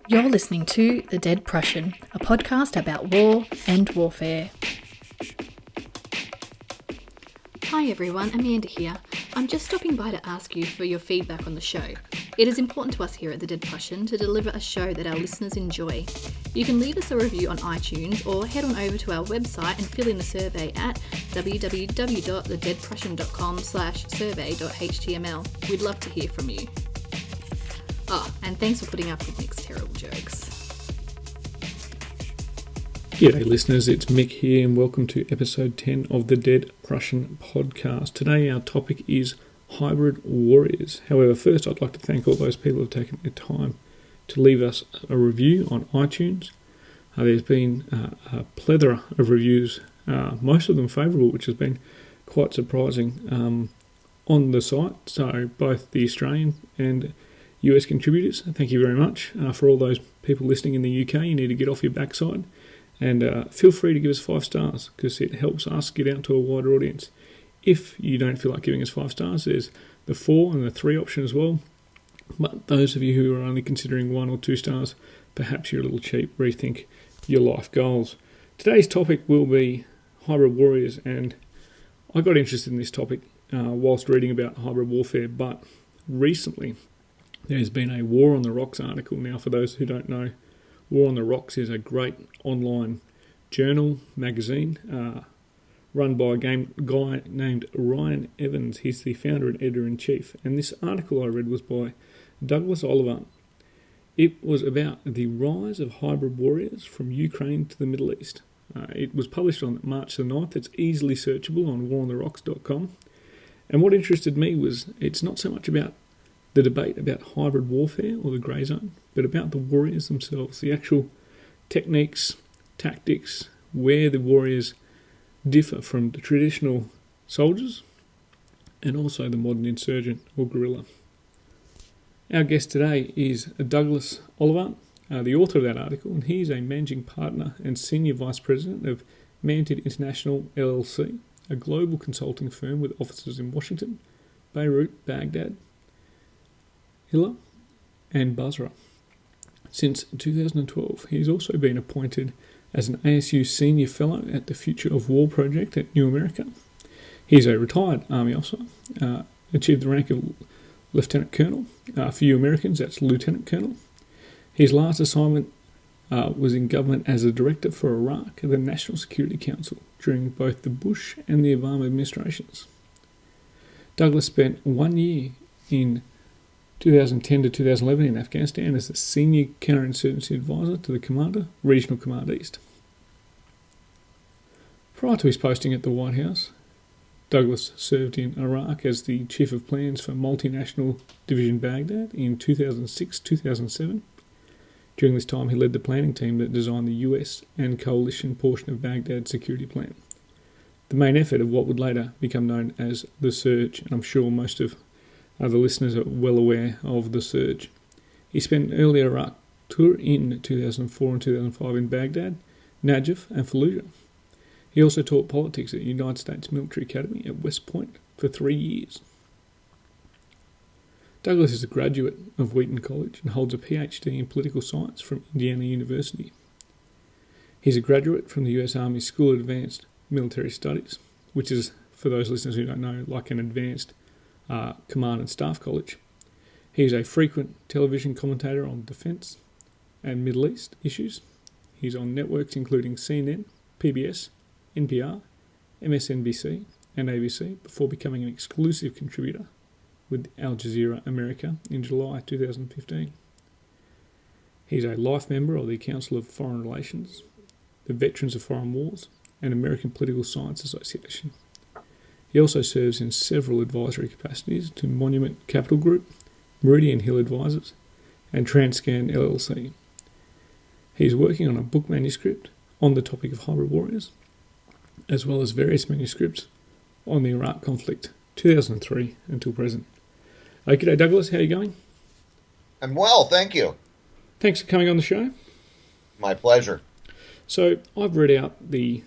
You're listening to The Dead Prussian, a podcast about war and warfare. Hi everyone, Amanda here. I'm just stopping by to ask you for your feedback on the show. It is important to us here at The Dead Prussian to deliver a show that our listeners enjoy. You can leave us a review on iTunes or head on over to our website and fill in the survey at www.thedeadprussian.com/survey.html. We'd love to hear from you. Oh, and thanks for putting up with Mick's terrible jokes. G'day listeners, it's Mick here and welcome to episode 10 of the Dead Prussian podcast. Today our topic is hybrid warriors. However, first I'd like to thank all those people who have taken their time to leave us a review on iTunes. There's been a plethora of reviews, most of them favourable, which has been quite surprising on the site. So both the Australian and US contributors, thank you very much. For all those people listening in the UK, you need to get off your backside and feel free to give us 5 stars because it helps us get out to a wider audience. If you don't feel like giving us 5 stars, there's the 4 and the 3 option as well. But those of you who are only considering 1 or 2 stars, perhaps you're a little cheap. Rethink your life goals. Today's topic will be hybrid warriors, and I got interested in this topic whilst reading about hybrid warfare, but recently there's been a War on the Rocks article. Now, for those who don't know, War on the Rocks is a great online journal, magazine, run by a guy named Ryan Evans. He's the founder and editor-in-chief. And this article I read was by Douglas Ollivant. It was about the rise of hybrid warriors from Ukraine to the Middle East. It was published on March the 9th. It's easily searchable on warontherocks.com. And what interested me was it's not so much about the debate about hybrid warfare or the grey zone, but about the warriors themselves, the actual techniques, tactics, where the warriors differ from the traditional soldiers and also the modern insurgent or guerrilla. Our guest today is Douglas Ollivant, the author of that article, and he's a managing partner and senior vice president of Manted International LLC, a global consulting firm with offices in Washington, Beirut, Baghdad, Hilla and Basra. Since 2012, he's also been appointed as an ASU Senior Fellow at the Future of War Project at New America. He's a retired Army officer, achieved the rank of Lieutenant Colonel. For you Americans, that's Lieutenant Colonel. His last assignment was in government as a director for Iraq at the National Security Council during both the Bush and the Obama administrations. Douglas spent 1 year in 2010 to 2011 in Afghanistan as the Senior Counterinsurgency Advisor to the Commander, Regional Command East. Prior to his posting at the White House, Douglas served in Iraq as the Chief of Plans for Multinational Division Baghdad in 2006-2007. During this time, he led the planning team that designed the US and coalition portion of Baghdad's security plan. The main effort of what would later become known as the Surge, and I'm sure most of the listeners are well aware of the Surge. He spent an early Iraq tour in 2004 and 2005 in Baghdad, Najaf and Fallujah. He also taught politics at the United States Military Academy at West Point for 3 years. Douglas is a graduate of Wheaton College and holds a PhD in political science from Indiana University. He's a graduate from the US Army School of Advanced Military Studies, which is, for those listeners who don't know, like an advanced Command and Staff College. He is a frequent television commentator on defence and Middle East issues. He's on networks including CNN, PBS, NPR, MSNBC and ABC before becoming an exclusive contributor with Al Jazeera America in July 2015. He's a life member of the Council of Foreign Relations, the Veterans of Foreign Wars and American Political Science Association. He also serves in several advisory capacities to Monument Capital Group, Meridian Hill Advisors, and Transcan LLC. He's working on a book manuscript on the topic of hybrid warriors, as well as various manuscripts on the Iraq conflict, 2003 until present. G'day Douglas, how are you going? I'm well, thank you. Thanks for coming on the show. My pleasure. So I've read out the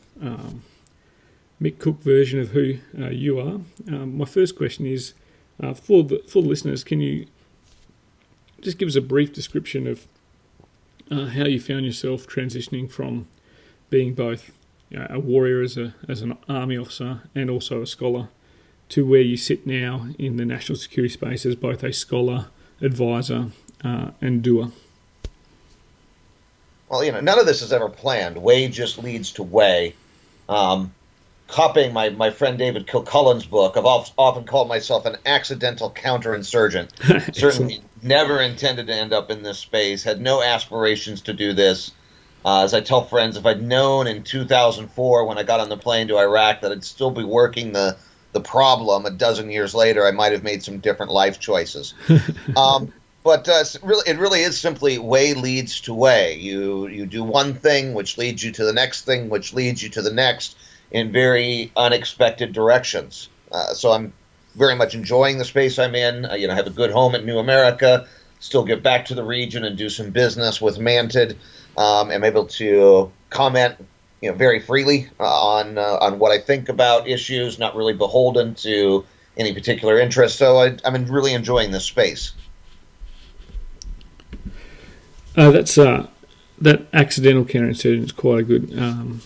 Mick Cook version of who you are. My first question is, for the listeners, can you just give us a brief description of how you found yourself transitioning from being both a warrior as an army officer and also a scholar to where you sit now in the national security space as both a scholar, advisor, and doer. Well, none of this is ever planned. Way just leads to way. Copying my friend David Kilcullen's book, I've often called myself an accidental counterinsurgent. Certainly never intended to end up in this space, had no aspirations to do this. As I tell friends, if I'd known in 2004 when I got on the plane to Iraq that I'd still be working the problem a dozen years later, I might have made some different life choices. But it really is simply way leads to way. You do one thing, which leads you to the next thing, which leads you to the next in very unexpected directions. So I'm very much enjoying the space I'm in. I have a good home at New America, still get back to the region and do some business with Manted. I'm able to comment very freely on what I think about issues, not really beholden to any particular interest. So I'm really enjoying this space. That accidental counterinsurgent is quite a good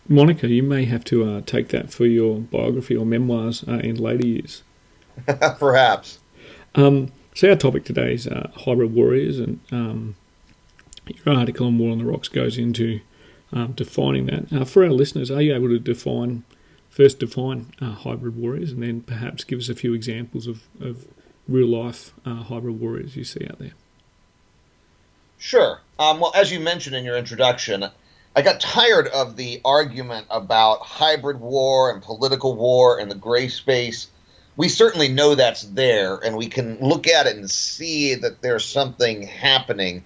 moniker. You may have to take that for your biography or memoirs in later years. Perhaps. So our topic today is hybrid warriors, and your article on War on the Rocks goes into defining that. For our listeners, are you able to define hybrid warriors, and then perhaps give us a few examples of real-life hybrid warriors you see out there? Sure. Well, as you mentioned in your introduction, I got tired of the argument about hybrid war and political war and the gray space. We certainly know that's there, and we can look at it and see that there's something happening.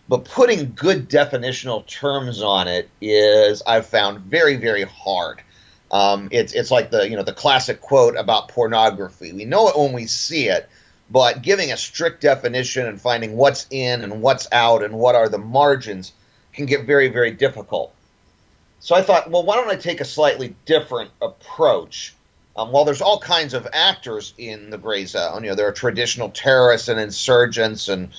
But putting good definitional terms on it is, I've found, very, very hard. It's like the classic quote about pornography. We know it when we see it, but giving a strict definition and finding what's in and what's out and what are the margins can get very, very difficult. So I thought, well, why don't I take a slightly different approach? While there's all kinds of actors in the gray zone, there are traditional terrorists and insurgents and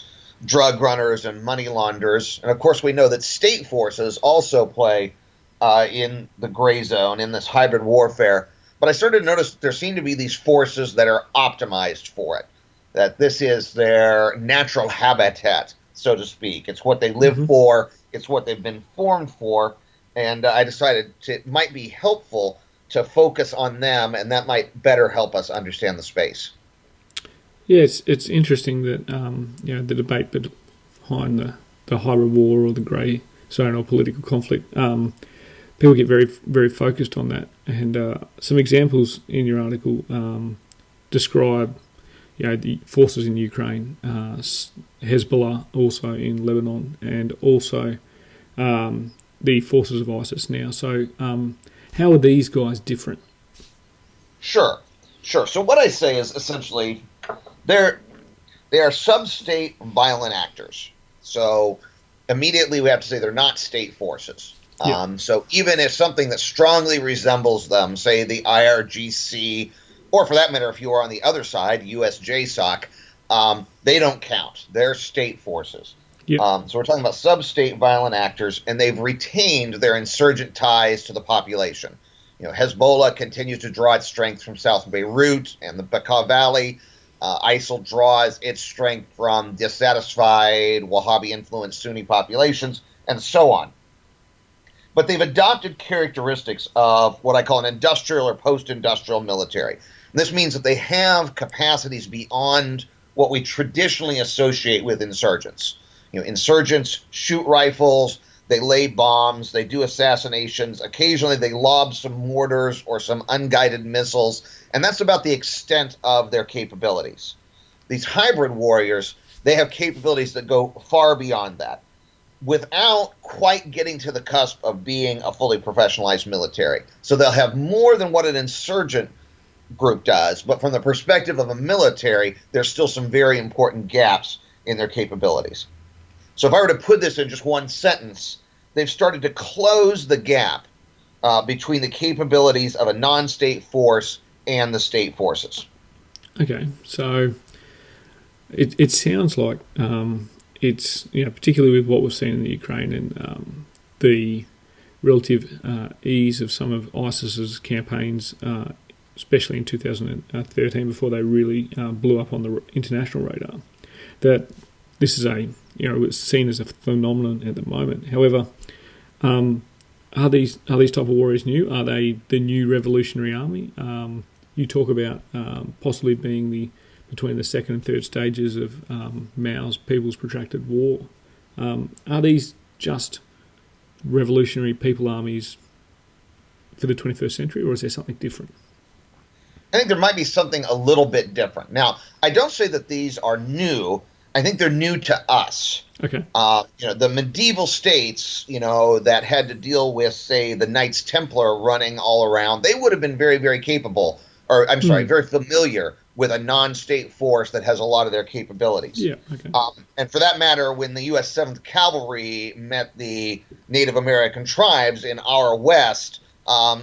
drug runners and money launderers. And of course, we know that state forces also play in the gray zone in this hybrid warfare. But I started to notice that there seem to be these forces that are optimized for it, that this is their natural habitat, so to speak. It's what they live for. It's what they've been formed for. And I decided it might be helpful to focus on them, and that might better help us understand the space. Yeah, it's interesting that the debate behind the hybrid war or the grey zone or political conflict, people get very, very focused on that. And some examples in your article describe the forces in Ukraine, Hezbollah also in Lebanon, and also the forces of ISIS now. So how are these guys different? Sure. So what I say is essentially they are sub-state violent actors. So immediately we have to say they're not state forces. Yeah. So even if something that strongly resembles them, say the IRGC, or for that matter, if you are on the other side, USJSOC, they don't count. They're state forces. Yeah. So we're talking about sub-state violent actors, and they've retained their insurgent ties to the population. Hezbollah continues to draw its strength from South Beirut and the Bekaa Valley. ISIL draws its strength from dissatisfied Wahhabi-influenced Sunni populations, and so on. But they've adopted characteristics of what I call an industrial or post-industrial military. And this means that they have capacities beyond what we traditionally associate with insurgents. Insurgents shoot rifles, they lay bombs, they do assassinations. Occasionally they lob some mortars or some unguided missiles, and that's about the extent of their capabilities. These hybrid warriors, they have capabilities that go far beyond that, without quite getting to the cusp of being a fully professionalized military. So they'll have more than what an insurgent group does, but from the perspective of a military, there's still some very important gaps in their capabilities. So if I were to put this in just one sentence, they've started to close the gap between the capabilities of a non-state force and the state forces. Okay, so it sounds like it's, particularly with what we've seen in the Ukraine and the relative ease of some of ISIS's campaigns, especially in 2013 before they really blew up on the international radar, that this is it's seen as a phenomenon at the moment. However, are these type of warriors new? Are they the new revolutionary army? You talk about possibly being between the second and third stages of Mao's People's Protracted War. Are these just revolutionary people armies for the 21st century, or is there something different? I think there might be something a little bit different. Now, I don't say that these are new. I think they're new to us. Okay. The medieval states, that had to deal with, say, the Knights Templar running all around, they would have been very, very capable, very familiar with a non-state force that has a lot of their capabilities. Yeah, okay. And for that matter, when the U.S. 7th Cavalry met the Native American tribes in our West,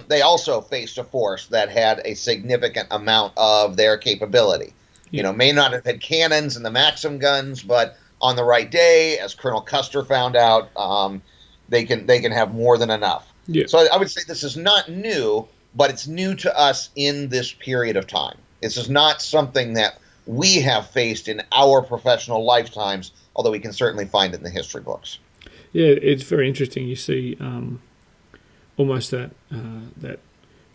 they also faced a force that had a significant amount of their capability. Yeah. May not have had cannons and the Maxim guns, but on the right day, as Colonel Custer found out, they can have more than enough. Yeah. So I would say this is not new, but it's new to us in this period of time. This is not something that we have faced in our professional lifetimes, although we can certainly find it in the history books. Yeah, it's very interesting. You see almost that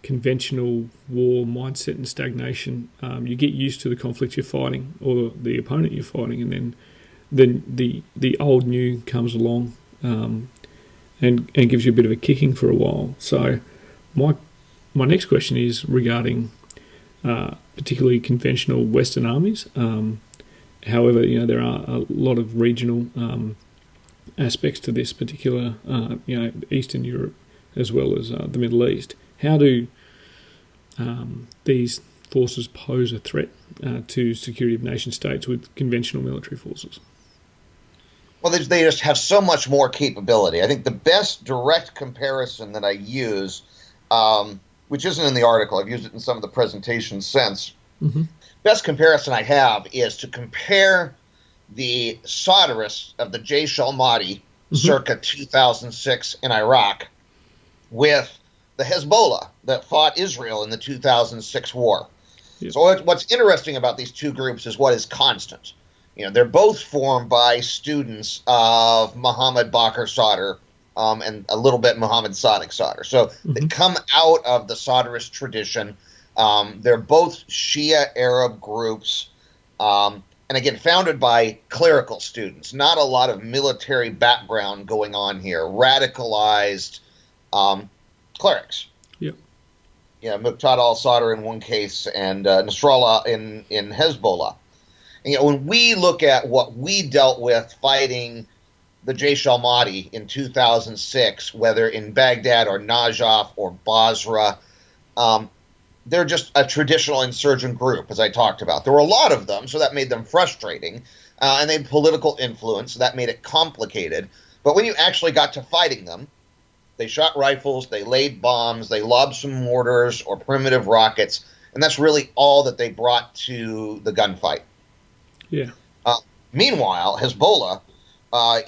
conventional war mindset and stagnation. You get used to the conflict you're fighting or the opponent you're fighting, and then the old new comes along and gives you a bit of a kicking for a while. So my next question is regarding particularly conventional Western armies. However, there are a lot of regional aspects to this particular, Eastern Europe as well as the Middle East. How do these forces pose a threat to security of nation states with conventional military forces? Well, they just have so much more capability. I think the best direct comparison that I use, which isn't in the article, I've used it in some of the presentations since, best comparison I have is to compare the Sodderists of the Jaish al-Mahdi circa 2006 in Iraq with the Hezbollah that fought Israel in the 2006 war. Yep. So what's interesting about these two groups is what is constant. They're both formed by students of Muhammad Bakr Sadr and a little bit Muhammad Sadiq Sadr. So they come out of the Soderist tradition. They're both Shia Arab groups, and again, founded by clerical students. Not a lot of military background going on here. Radicalized clerics. Yep. Muqtada al-Sadr in one case and Nasrallah in Hezbollah. And, when we look at what we dealt with fighting the Jaish al-Mahdi in 2006, whether in Baghdad or Najaf or Basra, they're just a traditional insurgent group, as I talked about. There were a lot of them, so that made them frustrating, and they had political influence, so that made it complicated. But when you actually got to fighting them, they shot rifles, they laid bombs, they lobbed some mortars or primitive rockets, and that's really all that they brought to the gunfight. Yeah. Meanwhile, Hezbollah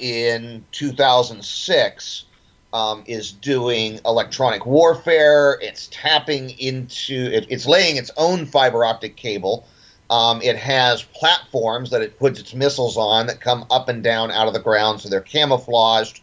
in 2006 is doing electronic warfare. It's tapping into it's laying its own fiber optic cable. It has platforms that it puts its missiles on that come up and down out of the ground, so they're camouflaged.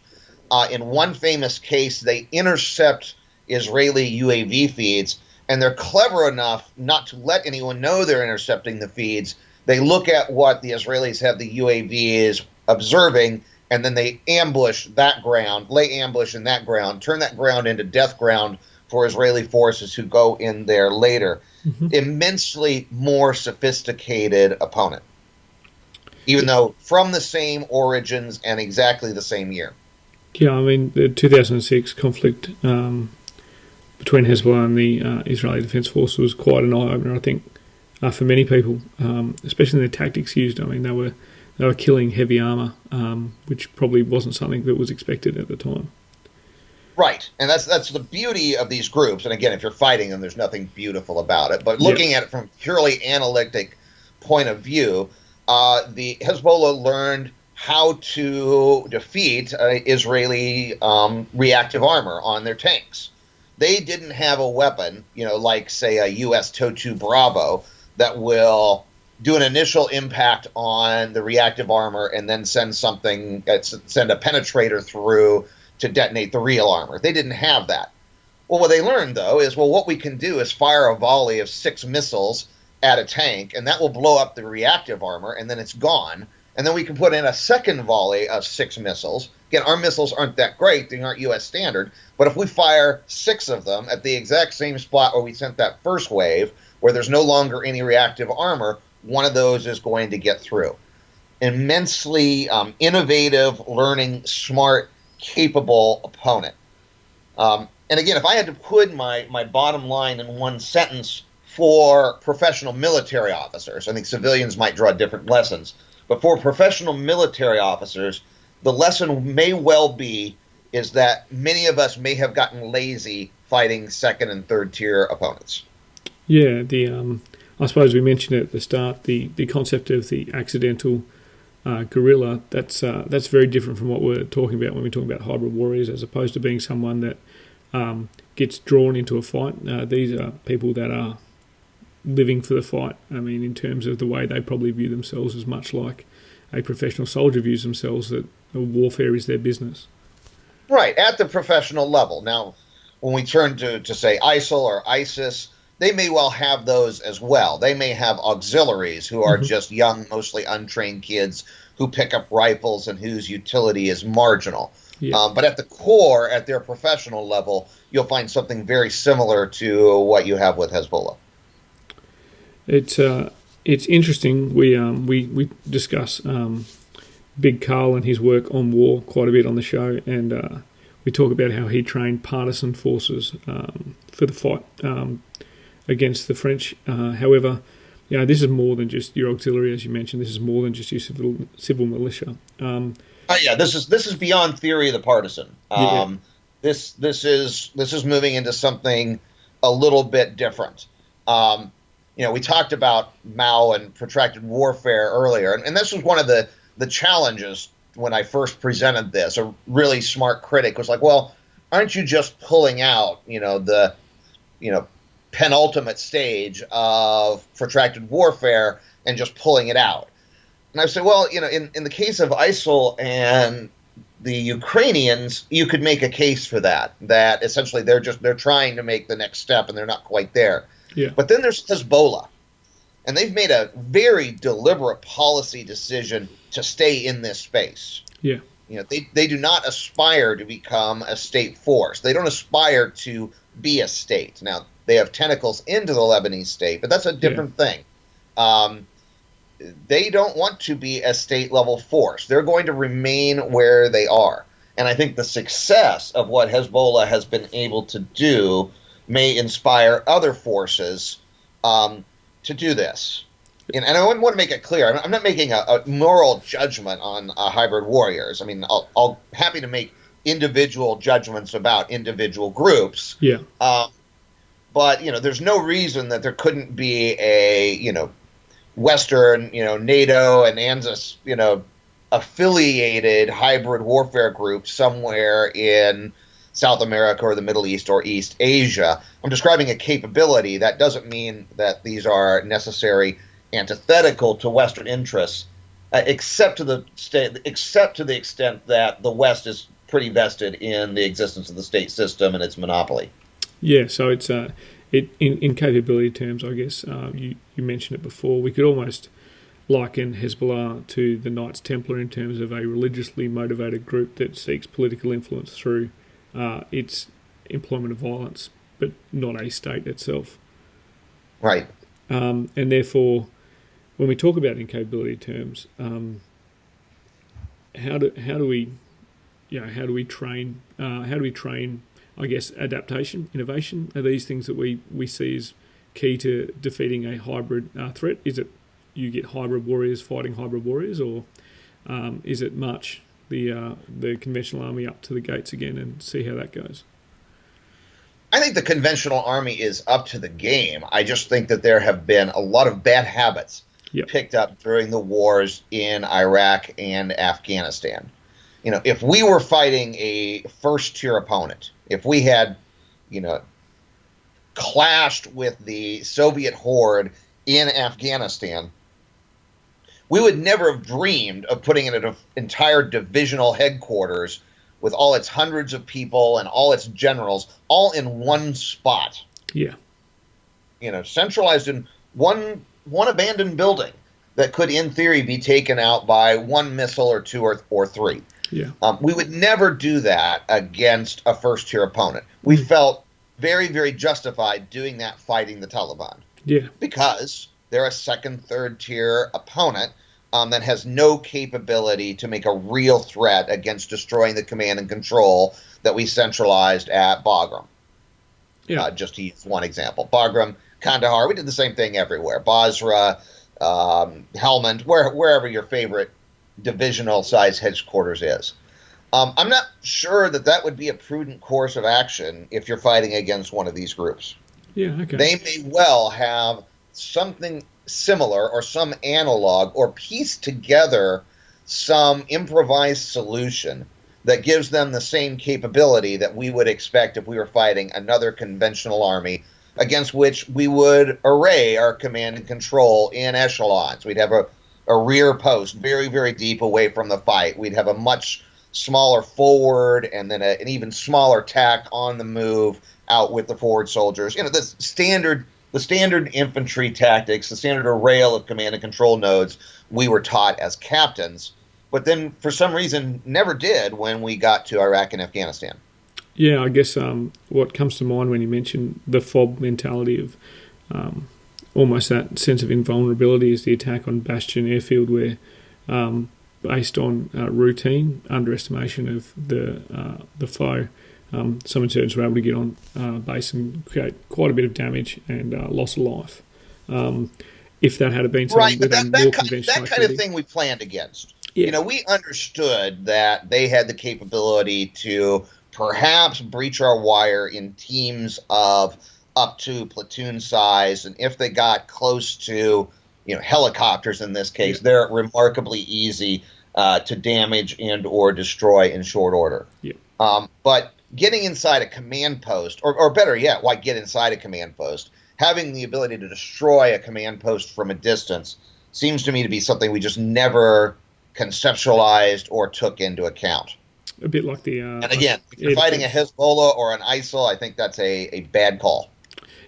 In one famous case, they intercept Israeli UAV feeds, and they're clever enough not to let anyone know they're intercepting the feeds. They look at what the Israelis have the UAVs observing, and then they ambush that ground, lay ambush in that ground, turn that ground into death ground for Israeli forces who go in there later. Immensely more sophisticated opponent, even though from the same origins and exactly the same year. Yeah, I mean, the 2006 conflict between Hezbollah and the Israeli Defense Force was quite an eye-opener, I think, for many people, especially in the tactics used. I mean, they were killing heavy armour, which probably wasn't something that was expected at the time. Right, and that's the beauty of these groups. And again, if you're fighting them, there's nothing beautiful about it. But looking at it from a purely analytic point of view, the Hezbollah learned how to defeat Israeli reactive armor on their tanks. They didn't have a weapon, like, say, a U.S. TOW-2 Bravo that will do an initial impact on the reactive armor and then send a penetrator through to detonate the real armor. They didn't have that. Well, what they learned, though, is, what we can do is fire a volley of 6 missiles at a tank, and that will blow up the reactive armor, and then it's gone. And then we can put in a second volley of 6 missiles. Again, our missiles aren't that great. They aren't U.S. standard. But if we fire 6 of them at the exact same spot where we sent that first wave, where there's no longer any reactive armor, one of those is going to get through. Immensely innovative, learning, smart, capable opponent. And again, if I had to put my bottom line in one sentence for professional military officers, I think civilians might draw different lessons, but for professional military officers, the lesson may well be is that many of us may have gotten lazy fighting second and third tier opponents. Yeah, I suppose we mentioned it at the start, the concept of the accidental guerrilla. That's very different from what we're talking about when we talk about hybrid warriors, as opposed to being someone that gets drawn into a fight. These are people that are living for the fight. I mean, in terms of the way they probably view themselves, as much like a professional soldier views themselves, that warfare is their business. Right, at the professional level. Now, when we turn to say, ISIL or ISIS, they may well have those as well. They may have auxiliaries who are just young, mostly untrained kids who pick up rifles and whose utility is marginal. Yeah. But at the core, at their professional level, you'll find something very similar to what you have with Hezbollah. It's interesting. We discuss Big Carl and his work on war quite a bit on the show, and we talk about how he trained partisan forces for the fight against the French. However, this is more than just your auxiliary, as you mentioned. This is more than just your civil militia. This is beyond theory of the partisan. This is moving into something a little bit different. We talked about Mao and protracted warfare earlier, and this was one of the challenges when I first presented this. A really smart critic was like, well, aren't you just pulling out, the penultimate stage of protracted warfare and just pulling it out? And I said, well, in the case of ISIL and the Ukrainians, you could make a case for that essentially they're trying to make the next step and they're not quite there. Yeah. But then there's Hezbollah, and they've made a very deliberate policy decision to stay in this space. Yeah. They do not aspire to become a state force. They don't aspire to be a state. Now, they have tentacles into the Lebanese state, but that's a different thing. They don't want to be a state-level force. They're going to remain where they are. And I think the success of what Hezbollah has been able to do may inspire other forces to do this. And I want to make it clear, I'm not making a moral judgment on hybrid warriors. I mean, I'll happy to make individual judgments about individual groups. Yeah. But, there's no reason that there couldn't be a, Western, NATO and ANZUS, affiliated hybrid warfare group somewhere in South America or the Middle East or East Asia. I'm describing a capability. That doesn't mean that these are necessary antithetical to Western interests, except to the extent that the West is pretty vested in the existence of the state system and its monopoly. Yeah, so it's in capability terms, I guess, you mentioned it before, we could almost liken Hezbollah to the Knights Templar in terms of a religiously motivated group that seeks political influence through its employment of violence, but not a state itself. Right. And therefore, when we talk about in capability terms, how do we train, I guess, adaptation, innovation? Are these things that we see as key to defeating a hybrid threat? Is it you get hybrid warriors fighting hybrid warriors, or is it march the conventional army up to the gates again and see how that goes? I think the conventional army is up to the game. I just think that there have been a lot of bad habits Yep. picked up during the wars in Iraq and Afghanistan. If we were fighting a first-tier opponent, if we had, clashed with the Soviet horde in Afghanistan, we would never have dreamed of putting in an entire divisional headquarters with all its hundreds of people and all its generals all in one spot. Yeah. Centralized in one abandoned building that could, in theory, be taken out by one missile or two or three. Yeah. We would never do that against a first-tier opponent. We felt very, very justified doing that fighting the Taliban. Yeah. Because they're a second, third-tier opponent that has no capability to make a real threat against destroying the command and control that we centralized at Bagram. Yeah. Just to use one example. Bagram, Kandahar, we did the same thing everywhere. Basra, Helmand, wherever your favorite divisional size headquarters is. I'm not sure that would be a prudent course of action if you're fighting against one of these groups. Yeah, okay. They may well have something similar or some analog or piece together some improvised solution that gives them the same capability that we would expect if we were fighting another conventional army against which we would array our command and control in echelons. We'd have a rear post very, very deep away from the fight. We'd have a much smaller forward and then an even smaller tack on the move out with the forward soldiers. The standard infantry tactics, the standard array of command and control nodes we were taught as captains, but then for some reason never did when we got to Iraq and Afghanistan. Yeah, I guess what comes to mind when you mention the FOB mentality of almost that sense of invulnerability is the attack on Bastion Airfield, where based on routine underestimation of the foe, some insurgents were able to get on base and create quite a bit of damage and loss of life. If that had been something with a more conventional that kind of thing we planned against. Yeah. We understood that they had the capability to perhaps breach our wire in teams of up to platoon size, and if they got close to helicopters in this case, they're remarkably easy to damage and or destroy in short order. Yeah. But getting inside a command post, or better yet, why get inside a command post, having the ability to destroy a command post from a distance seems to me to be something we just never conceptualized or took into account. A bit like the... and again, if you're fighting a Hezbollah or an ISIL, I think that's a bad call.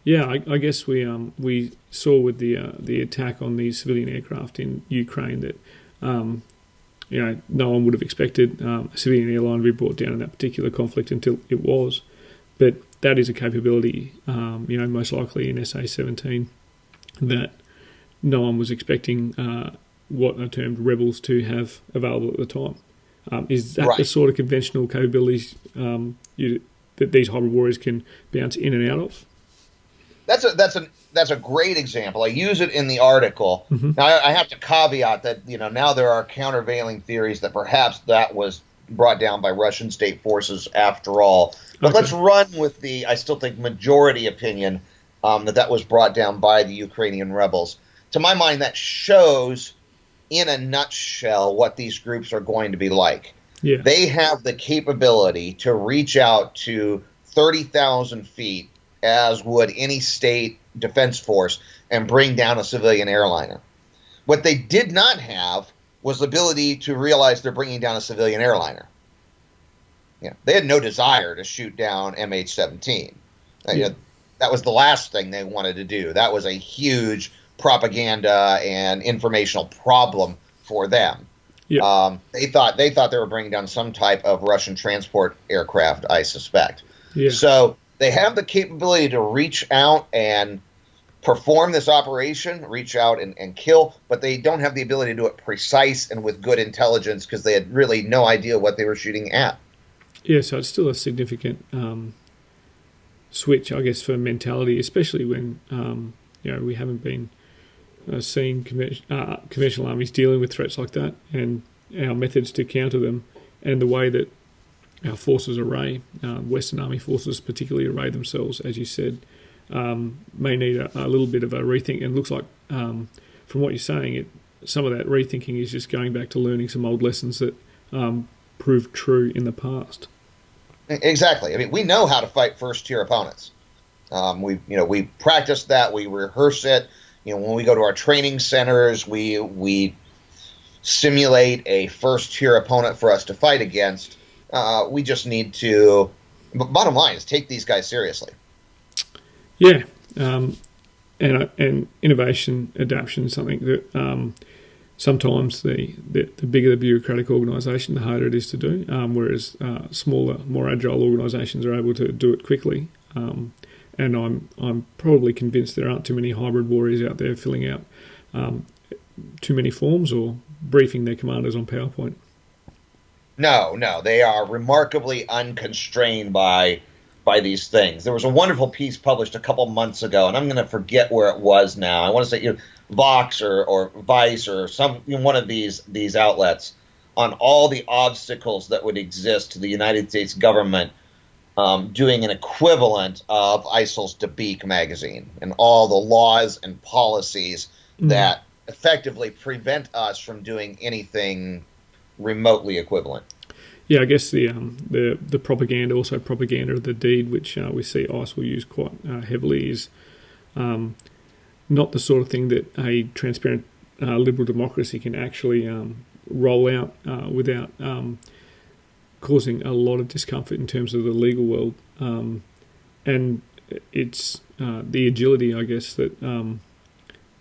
Yeah, I guess we saw with the attack on the civilian aircraft in Ukraine that no one would have expected a civilian airline to be brought down in that particular conflict until it was. But that is a capability, most likely in SA-17 that no one was expecting what are termed rebels to have available at the time. Is that the sort of conventional capabilities that these hybrid warriors can bounce in and out of? That's a great example. I use it in the article. Mm-hmm. Now I have to caveat that now there are countervailing theories that perhaps that was brought down by Russian state forces after all. But let's run with the, I still think, majority opinion that was brought down by the Ukrainian rebels. To my mind, that shows in a nutshell what these groups are going to be like. Yeah. They have the capability to reach out to 30,000 feet, as would any state defense force, and bring down a civilian airliner. What they did not have was the ability to realize they're bringing down a civilian airliner. They had no desire to shoot down MH17. That was the last thing they wanted to do. That was a huge propaganda and informational problem for them. Yeah. They thought they were bringing down some type of Russian transport aircraft, I suspect. Yeah. So they have the capability to reach out and perform this operation, reach out and kill, but they don't have the ability to do it precise and with good intelligence because they had really no idea what they were shooting at. Yeah, so it's still a significant switch, I guess, for mentality, especially when we haven't been seeing conventional armies dealing with threats like that, and our methods to counter them, and the way that our forces array, Western Army forces particularly array themselves, as you said, may need a little bit of a rethink. And it looks like from what you're saying, some of that rethinking is just going back to learning some old lessons that proved true in the past. Exactly. I mean, we know how to fight first-tier opponents. We practice that. We rehearse it. When we go to our training centers, we simulate a first-tier opponent for us to fight against. We just need to. Bottom line is take these guys seriously. Yeah, and innovation, adaptation is something that sometimes the bigger the bureaucratic organisation, the harder it is to do. Whereas smaller, more agile organisations are able to do it quickly. And I'm probably convinced there aren't too many hybrid warriors out there filling out too many forms or briefing their commanders on PowerPoint. No, they are remarkably unconstrained by these things. There was a wonderful piece published a couple months ago, and I'm going to forget where it was now. I want to say Vox or Vice or some one of these outlets on all the obstacles that would exist to the United States government doing an equivalent of ISIL's Dabiq magazine and all the laws and policies that effectively prevent us from doing anything remotely equivalent. Yeah, I guess the propaganda, also propaganda of the deed, which we see ICE will use quite heavily, is not the sort of thing that a transparent liberal democracy can actually roll out without causing a lot of discomfort in terms of the legal world. And it's the agility, I guess, that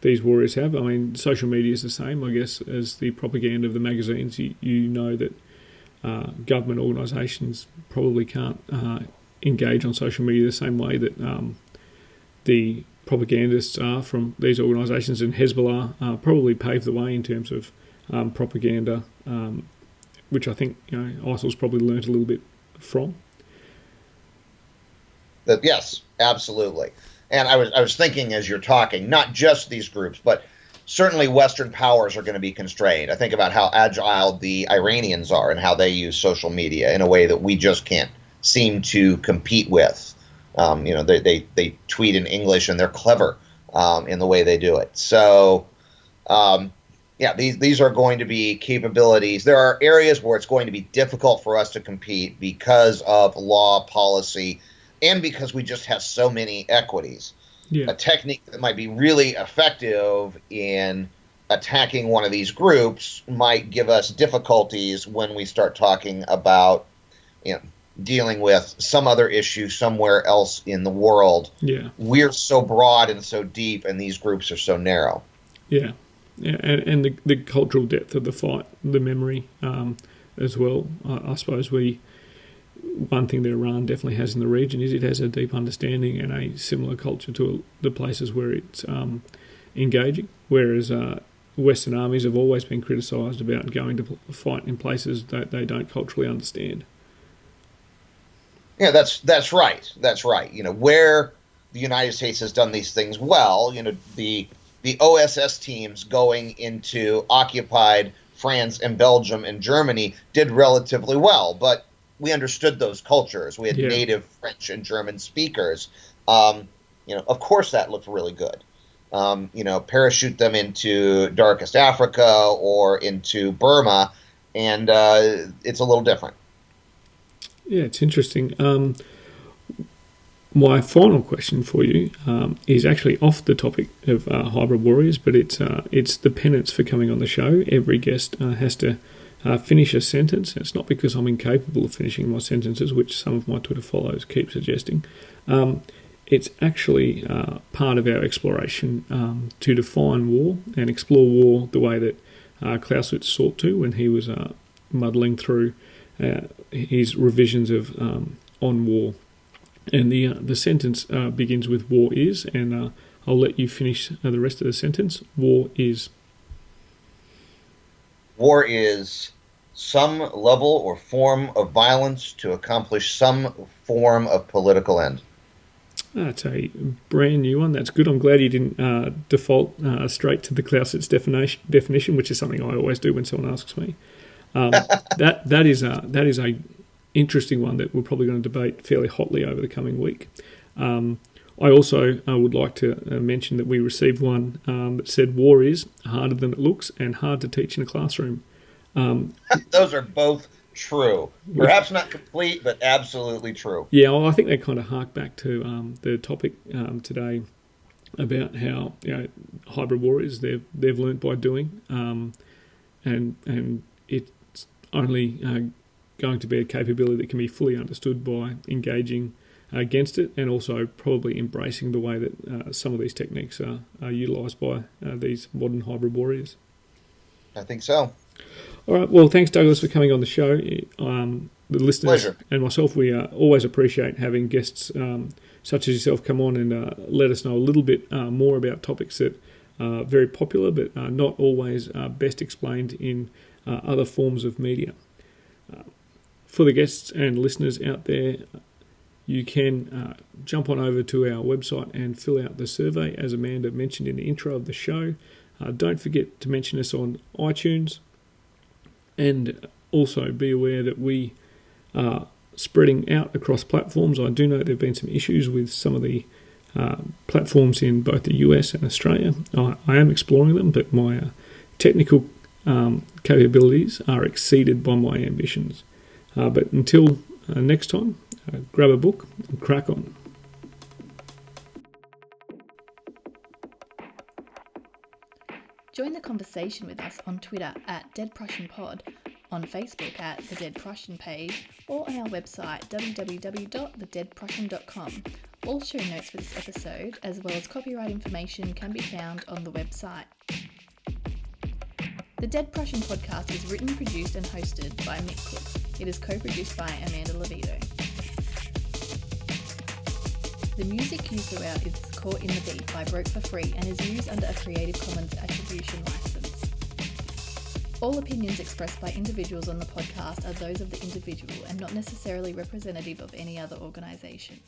these warriors have. I mean, social media is the same, I guess, as the propaganda of the magazines. You know that government organisations probably can't engage on social media the same way that the propagandists are from these organisations, and Hezbollah probably paved the way in terms of propaganda, which I think ISIL's probably learnt a little bit from. Yes, absolutely. And I was thinking as you're talking, not just these groups, but certainly Western powers are going to be constrained. I think about how agile the Iranians are and how they use social media in a way that we just can't seem to compete with. They tweet in English and they're clever in the way they do it. So, these are going to be capabilities. There are areas where it's going to be difficult for us to compete because of law, policy, and because we just have so many equities. Yeah. A technique that might be really effective in attacking one of these groups might give us difficulties when we start talking about, dealing with some other issue somewhere else in the world. Yeah. We're so broad and so deep, and these groups are so narrow. Yeah. Yeah, and the cultural depth of the fight, the memory as well. I suppose one thing that Iran definitely has in the region is it has a deep understanding and a similar culture to the places where it's engaging, whereas Western armies have always been criticised about going to fight in places that they don't culturally understand. Yeah, that's right. That's right. Where the United States has done these things well, the OSS teams going into occupied France and Belgium and Germany did relatively well, but we understood those cultures. We had native French and German speakers. Of course that looked really good. Parachute them into darkest Africa or into Burma, and it's a little different. Yeah, it's interesting. My final question for you is actually off the topic of hybrid warriors, but it's the penance for coming on the show. Every guest has to finish a sentence. It's not because I'm incapable of finishing my sentences, which some of my Twitter follows keep suggesting. It's actually part of our exploration to define war and explore war the way that Clausewitz sought to when he was muddling through his revisions of on war. And the sentence begins with "war is," and I'll let you finish the rest of the sentence. War is. War is some level or form of violence to accomplish some form of political end. That's a brand new one. That's good. I'm glad you didn't default straight to the Clausewitz definition, which is something I always do when someone asks me. That is a interesting one that we're probably going to debate fairly hotly over the coming week. I also would like to mention that we received one that said war is harder than it looks and hard to teach in a classroom. Those are both true. Perhaps not complete, but absolutely true. Yeah, well, I think they kind of hark back to the topic today about how hybrid warriors they've learnt by doing, and it's only going to be a capability that can be fully understood by engaging against it, and also probably embracing the way that some of these techniques are utilised by these modern hybrid warriors. I think so. All right, well, thanks, Douglas, for coming on the show. The listeners Pleasure. and myself, we always appreciate having guests such as yourself come on and let us know a little bit more about topics that are very popular but not always best explained in other forms of media. For the guests and listeners out there, you can jump on over to our website and fill out the survey, as Amanda mentioned in the intro of the show. Don't forget to mention us on iTunes, and also be aware that we are spreading out across platforms. I do know there have been some issues with some of the platforms in both the US and Australia. I am exploring them, but my technical capabilities are exceeded by my ambitions. But until next time, grab a book and crack on. Join the conversation with us on Twitter at Dead Prussian Pod, on Facebook at the Dead Prussian page, or on our website www.thedeadprussian.com. All show notes for this episode, as well as copyright information, can be found on the website. The Dead Prussian podcast is written, produced and hosted by Mick Cook. It is co-produced by Amanda Levito. The music used throughout is Caught in the Beat by Broke for Free and is used under a Creative Commons Attribution license. All opinions expressed by individuals on the podcast are those of the individual and not necessarily representative of any other organisation.